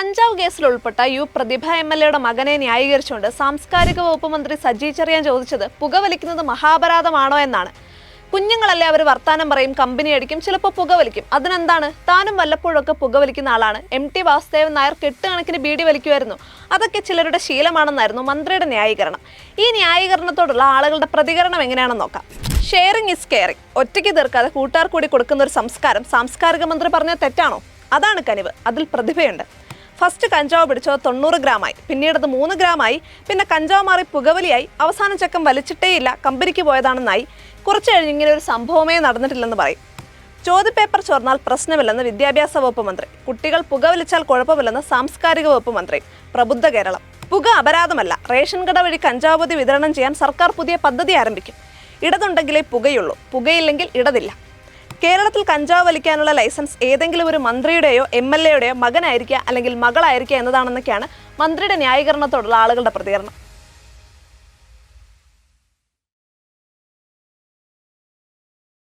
കഞ്ചാവ് കേസിൽ ഉൾപ്പെട്ട പ്രതിഭ MLA മകനെ ന്യായീകരിച്ചുകൊണ്ട് സാംസ്കാരിക വകുപ്പ് മന്ത്രി സജി ചെറിയാൻ ചോദിച്ചത് പുകവലിക്കുന്നത് മഹാപരാധമാണോ എന്നാണ്. കുഞ്ഞുങ്ങളല്ലേ, അവർ വർത്താനം പറയും, കമ്പനി അടിക്കും, ചിലപ്പോൾ പുകവലിക്കും. അതിനെന്താണ്? താനും വല്ലപ്പോഴൊക്കെ പുകവലിക്കുന്ന ആളാണ്. MT വാസുദേവൻ നായർ കെട്ടുകണക്കിന് ബീഡി വലിക്കുമായിരുന്നു. അതൊക്കെ ചിലരുടെ ശീലമാണെന്നായിരുന്നു മന്ത്രിയുടെ ന്യായീകരണം. ഈ ന്യായീകരണത്തോടുള്ള ആളുകളുടെ പ്രതികരണം എങ്ങനെയാണെന്ന് നോക്കാം. Sharing is caring. ഒറ്റയ്ക്ക് തീർക്കാതെ കൂട്ടുകാർ കൂടി കൊടുക്കുന്ന ഒരു സംസ്കാരം സാംസ്കാരിക മന്ത്രി പറഞ്ഞ തെറ്റാണോ? അതാണ് കനിവ്. അതിൽ പ്രതിഭയുണ്ട്. ഫസ്റ്റ് കഞ്ചാവ് പിടിച്ചത് 90 ഗ്രാമായി, പിന്നീട് അത് 3 ഗ്രാമായി, പിന്നെ കഞ്ചാവ് മാറി പുകവലിയായി, അവസാന ചക്കം വലിച്ചിട്ടേയില്ല, കമ്പനിക്ക് പോയതാണെന്നായി. കുറച്ച് കഴിഞ്ഞ് ഇങ്ങനെ ഒരു സംഭവമേ നടന്നിട്ടില്ലെന്ന് പറയും. ചോദ്യപേപ്പർ ചോർന്നാൽ പ്രശ്നമില്ലെന്ന് വിദ്യാഭ്യാസ വകുപ്പ് മന്ത്രി. കുട്ടികൾ പുകവലിച്ചാൽ കുഴപ്പമില്ലെന്ന് സാംസ്കാരിക വകുപ്പ് മന്ത്രി. പ്രബുദ്ധ കേരളം. പുക അപരാധമല്ല. റേഷൻ കട വഴി കഞ്ചാവ് പൊതി വിതരണം ചെയ്യാൻ സർക്കാർ പുതിയ പദ്ധതി ആരംഭിക്കും. ഇടതുണ്ടെങ്കിലേ പുകയുള്ളൂ, പുകയില്ലെങ്കിൽ ഇടതില്ല. കേരളത്തിൽ കഞ്ചാവ് വലിക്കാനുള്ള ലൈസൻസ് ഏതെങ്കിലും ഒരു മന്ത്രിയുടെയോ MLA യുടെയോ മകനായിരിക്കുക അല്ലെങ്കിൽ മകളായിരിക്കുക എന്നതാണെന്നൊക്കെയാണ് മന്ത്രിയുടെ ന്യായീകരണത്തോടുള്ള ആളുകളുടെ പ്രതികരണം.